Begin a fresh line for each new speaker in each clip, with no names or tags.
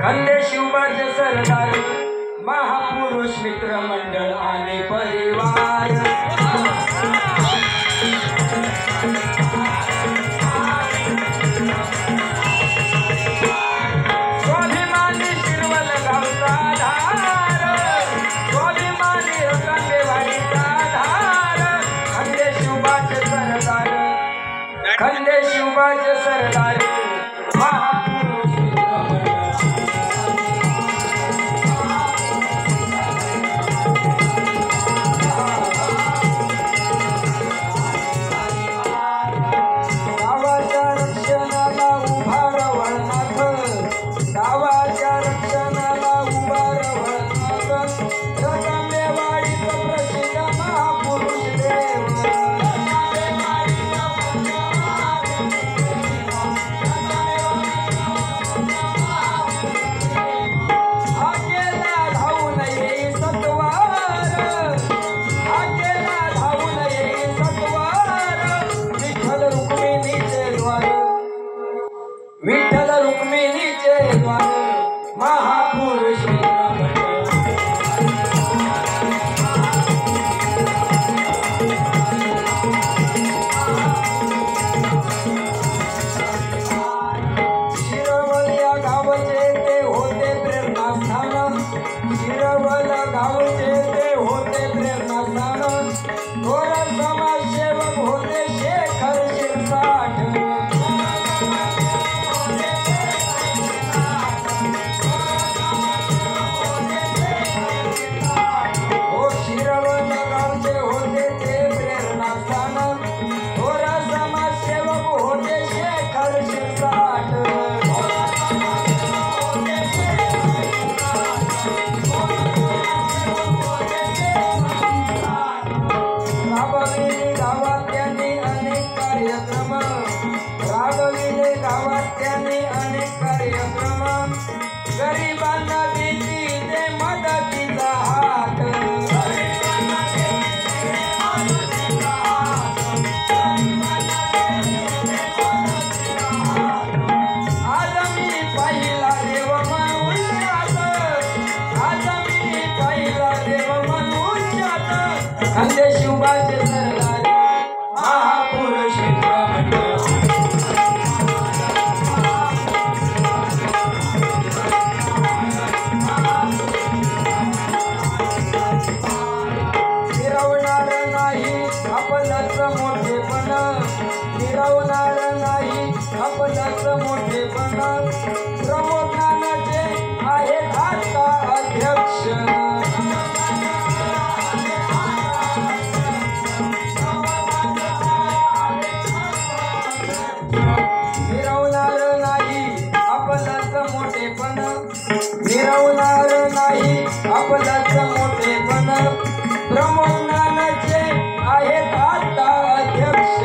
खानदेशिवबाचे सरदार महापुरुष मित्र मंडळ आणि परिवार स्वाभिमानी शिरवल गावचा धार स्वाभिमानी रतनदेवाडीचा धार खानदेशिवबाचे सरदार खानदेशिवबाचे सरदार महापुरुष विठ्ठल रुक्मिणीचे द्वार महापुरुष शिरवल या गावचे ते होते प्रेरणास्थान शिरवल गावचे ते होते प्रेरणास्थान थोर समाजसेवक होते शेखर शिरसाठ राबविले गावात त्यांनी अनेक कार्यक्रम गरिबांना देती ते मदतीचा हात आज मी पाहिला देव मनुष्यात आज मी पाहिला देव मनुष्यात खानदेशिवबाचे सरदार महापुरुष मित्र मंडळ मिरवणार नाही आपलंच मोठेपण मिरवणार नाही आपलंच मोठेपण प्रमोद नानाचे आहेत आता अध्यक्ष मिरवणार नाही आपलंच मोठेपण मिरवणार नाही आपलंच मोठेपण प्रमोद नानाचे आहेत आता अध्यक्ष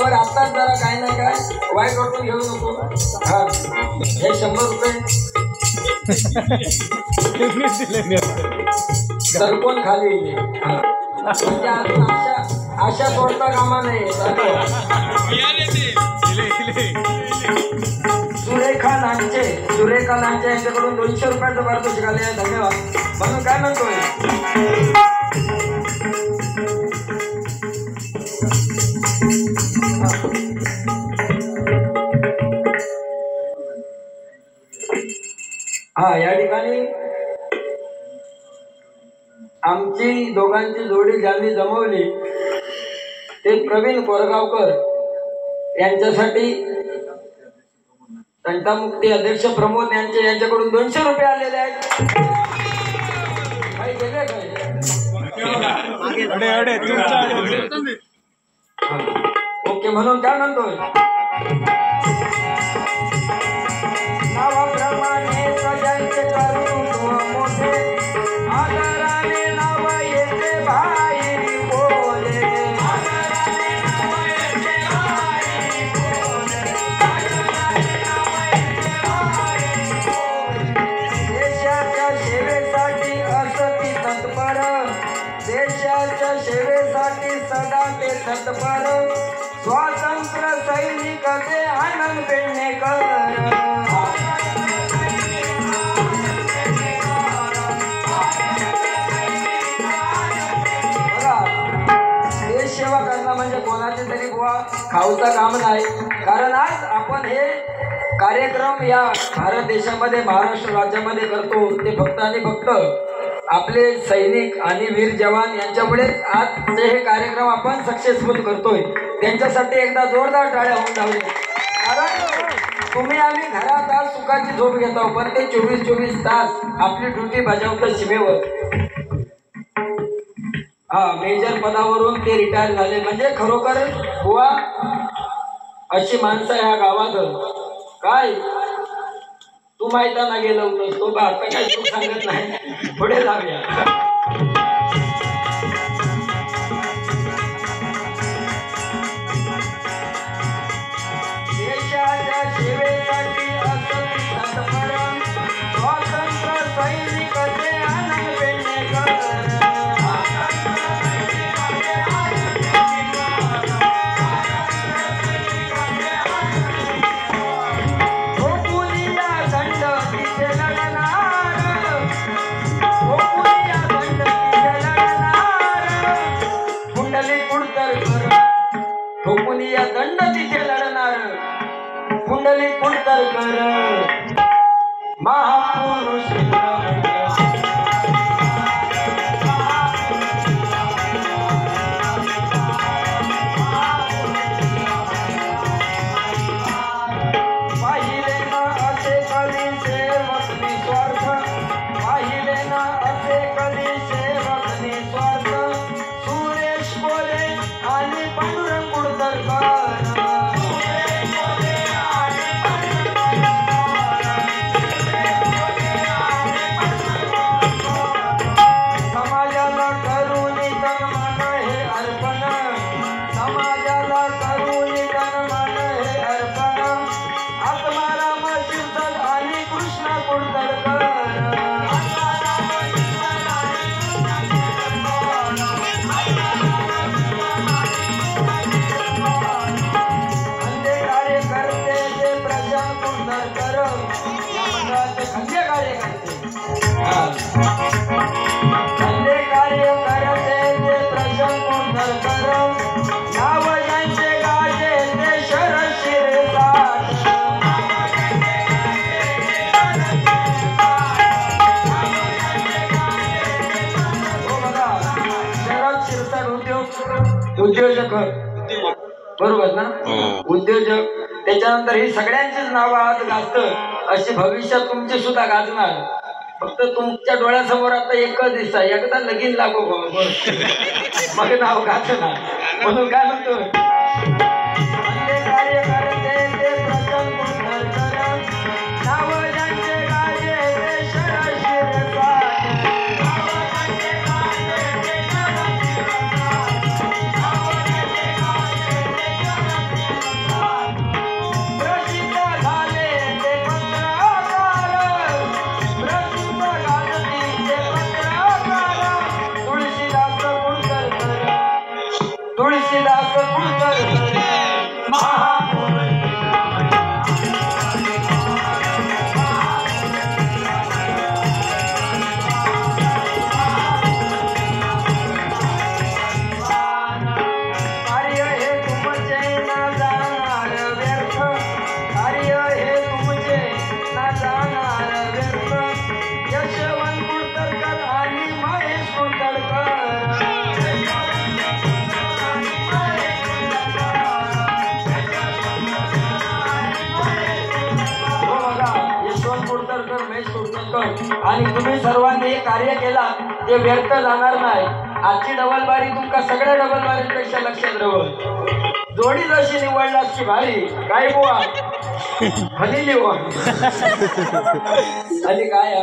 बरोबर आताच जरा काय नाही काय वाईट वाटून घेऊ नको हा हे 100 रुपये सरपण खाली म्हणजे अजून आशा सोडता कामा नाही सुरेखा नांचे यांच्याकडून 200 रुपयाचं पारितोषिक आले आहे धन्यवाद म्हणून काय म्हणतोय हा या ठिकाणी आमची दोघांची जोडी ज्यांनी जमवली ते प्रवीण कोरगावकर यांच्यासाठी तंटामुक्ती अध्यक्ष प्रमोद यांच्याकडून 200 रुपये आलेले आहेत ओके म्हणून काय म्हणतोय नावाप्रमाणे सजायचे करून मोठे आदराने नाव येते बाहेरी बोले देशाच्या सेवेसाठी असती तत्पर देशाच्या सेवेसाठी सदा ते तत्पर स्वातंत्र्य सैनिक ते आनंद पेडणेकर सेवा करणं म्हणजे कोणाचे तरी बुवा खाऊचा काम नाही कारण आज आपण हे कार्यक्रम या भारत देशामध्ये महाराष्ट्र राज्यामध्ये करतो ते फक्त आणि फक्त आपले सैनिक आणि वीर जवान यांच्यामुळे आजचे हे कार्यक्रम आपण सक्सेसफुल करतोय त्यांच्यासाठी एकदा जोरदार टाळ्या होऊन जावे कारण तुम्ही आम्ही घरात आज सुखाची झोप घेतो पण ते 24 तास आपली ड्युटी बजावतात सीमेवर हा मेजर पदावरून ते रिटायर झाले म्हणजे खरोखर बुवा अशी माणसं ह्या गावात काय तू मैदाना गेलं होतं तो आता काही तू सांगत नाही पुढे जाऊया देशाच्या सेवेसाठी स्वातंत्र्य सैनिक ते आनंद पेडणेकर दंड तिथे लढणार कुंडली कुंडलकर महापुरुष पाहिले ना असे कधी सेवक निस्वार्थ पाहिले ना असे कधी सेवक निस्वार्थ सुरेश बोले आणि पांडुरंग कुडतरकर समाजाला करून तन मन हे अर्पण समाजाला करून तन मन हे अर्पण आत्माराम शिरसाट आणि कृष्ण कुडतरकर उद्योजक बरोबर ना उद्योजक त्याच्यानंतर ही सगळ्यांचीच नावं आज गाजत अशी भविष्यात तुमची सुद्धा गाजणार फक्त तुमच्या डोळ्यासमोर आता एकच दिसता एकदा लगीन लागो मग नाव गाजणार म्हणून काय म्हणतो आणि तुम्ही सर्वांनी हे कार्य केला ते व्यर्थ जाणार नाही. आजची डबलबारी तुमका सगळ्या डबलबारीपेक्षा लक्षात राहून जोडी जशी निवडलास की भारी काय बुवा हली लिवा आणि काय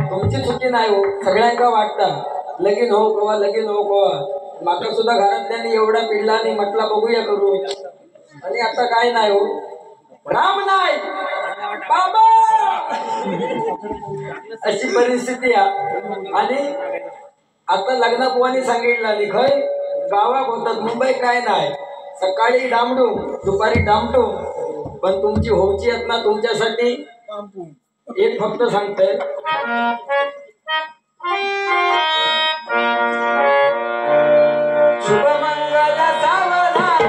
तुमची चुकी नाही हो. सगळ्यांका वाटतं लगीन हो कवा लगीन हो कवा. माका सुद्धा घरातल्यानी एवढा पिढला आणि म्हटला बघूया करू आणि आता काय नाही हो. राम नाही बाबा अशी परिस्थिती आहे. आणि आता लग्न बुवानी सांगितलं खय गावात होतात मुंबई काय नाही. सकाळी डामडू दुपारी डामटू पण तुमची होची आहेत ना तुमच्यासाठी एक फक्त सांगतोय शुभमंगल सावधान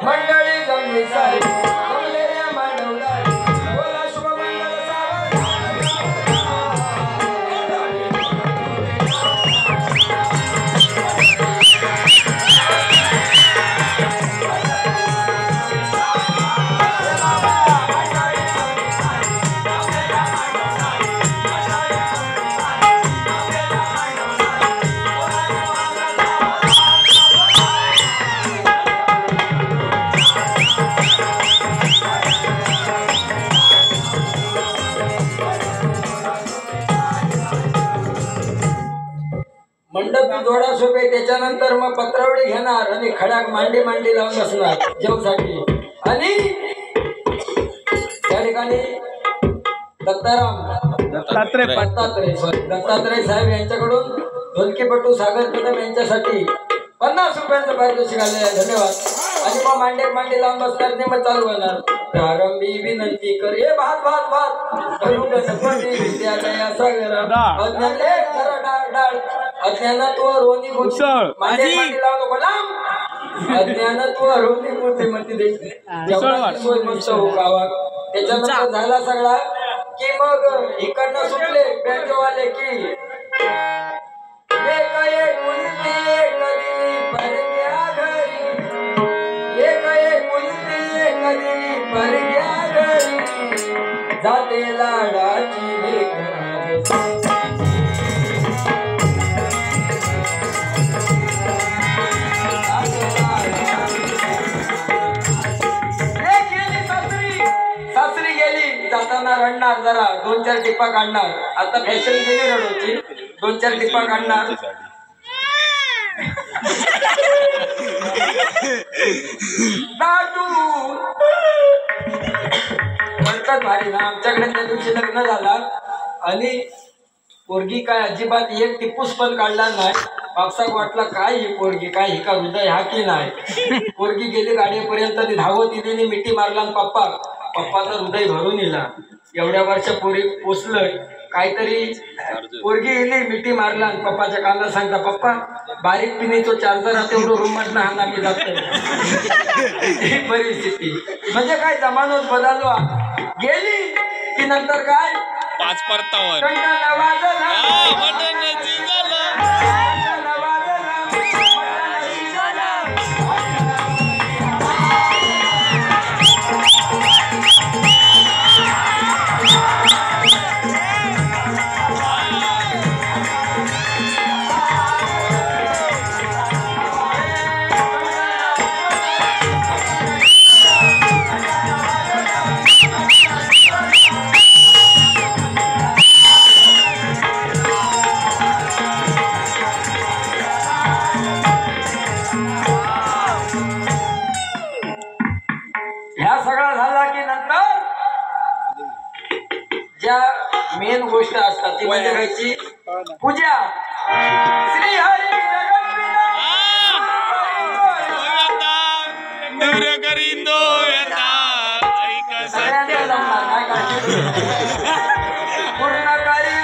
मंडळी जमली सारी जमलेल्या मांडवला बोला शुभमंगल मंडपी जोडा शोभे. त्याच्यानंतर मग पत्रावळी घेणार आणि खडाक मांडी मांडी लावून बसणार जेवसाठी. आणि त्या ठिकाणी दत्तात्रय साहेब यांच्याकडून ढोलकीपटू सागर कदम यांच्यासाठी 50 रुपयांचं पारितोषिक आले. धन्यवाद. आणि मग मांडी लावून बसणार नाही मग चालू होणार. प्रारंभी विनंती कर हे भात भात भात विद्यालया सागर डाळ अज्ञानत्व रोनी मांडी लावून नको लांब अज्ञानत्व रोनी मूर्तिमती सोय मस्त हो गावात. त्याच्यानंतर झाला सगळा की मग इकडनं सुटले बँकेवाले की एक मुलगी एक दिली परग्या घरी एक मुलगी एक दिली परग्या घरी जाते लाडाची सासरी गेली जाताना रडणार जरा 2-4 टिपा काढणार. आता फॅशन गेली रडोची 2-4 टिपा काढणार. म्हणतात भारी ना. आमच्याकडे त्या दिवशी लग्न झाला आणि पोरगी काय अजिबात एक टिपूस पण काढला नाही. पावसाक वाटला काय ही पोरगी काय ही का हृदय हा की नाही. पोरगी गेली गाडीपर्यंत ती धावत इली मिठी मारला आणि पप्पाचं हृदय भरून येला. एवढ्या वर्षा पोरी पोचलंय काहीतरी पोरगी इली मिठी मारला आणि पप्पाच्या कानाला सांगता पप्पा बारीक पिनीचो चार्जर हा तेवढं रूम मधनं हा आम्ही जातोय. ही परिस्थिती म्हणजे काय जमानच बदलवा गेली की नंतर काय
5 परतावर
ज्या मेन गोष्ट असतात ती म्हणजे खायची पूजा. श्री हरी जगन्नाथ सगळ्यांना जमणार काय करायचं पूर्ण करी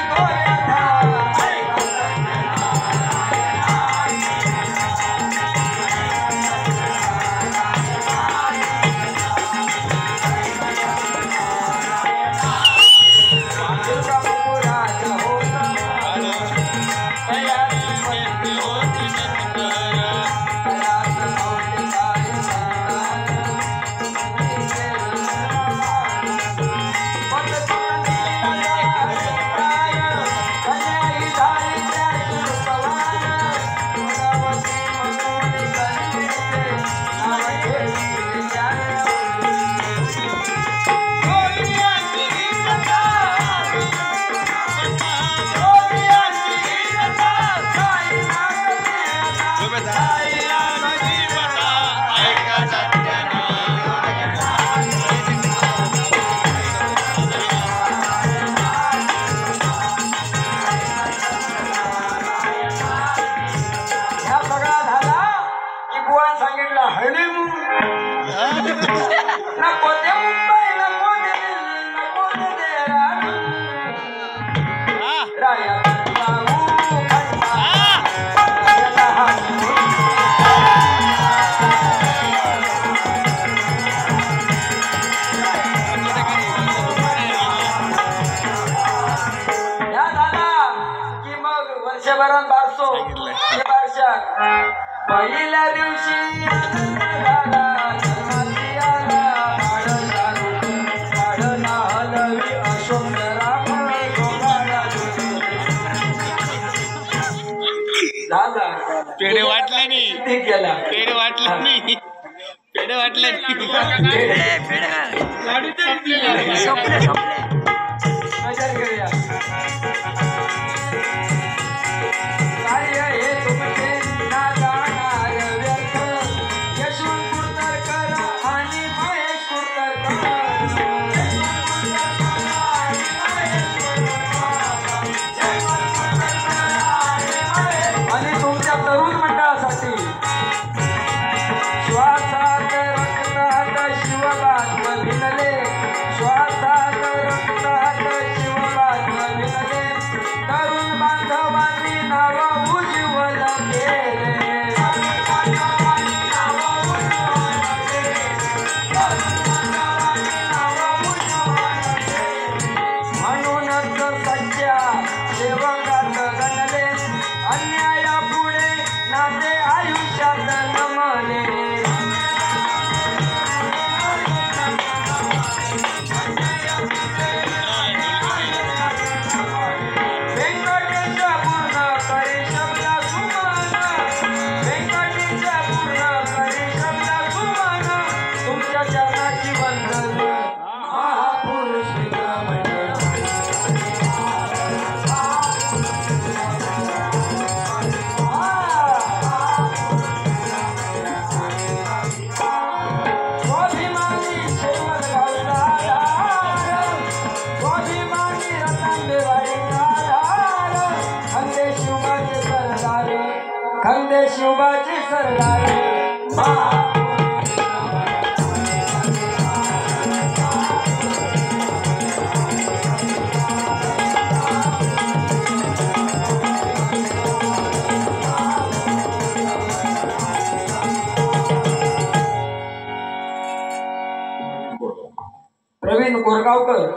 वर्षभरात बारसो हे बारशात पहिल्या दिवशी
पेढे वाटले नाही
केला
पेढे वाटले नाही पेढे वाटले
सोपले सोपले
विचार करूया कार्य हे तुमचे ना जाणार व्यर्थ यशवंत कुर्तरकर आणि महेश कुर्तरकर आणि तुमच्या तरुण मंडळासाठी श्वासात रक्तात शिवबात भिनले श्वासात रक्तात शिवबात भिनले तरुण बांधवांनी नाव उज्ज्वल केले म्हणूनच सच्च्या सेवकात गणले अन्यायापुढे नाते आयुष्यात नमले व्यंकटेश पूर्ण करी शब्द सुमन व्यंकटेश पूर्ण करी शब्द सुमन तुमच्या चरणाची वंदन महापुरुष मित्रमंडळ स्वाभिमानी शेवट गावला स्वाभिमानी रतनदेवाडी आधार खंदे शिवबाचे सरदार खंदे शिवबाचे सरदार प्रवीण कोरगावकर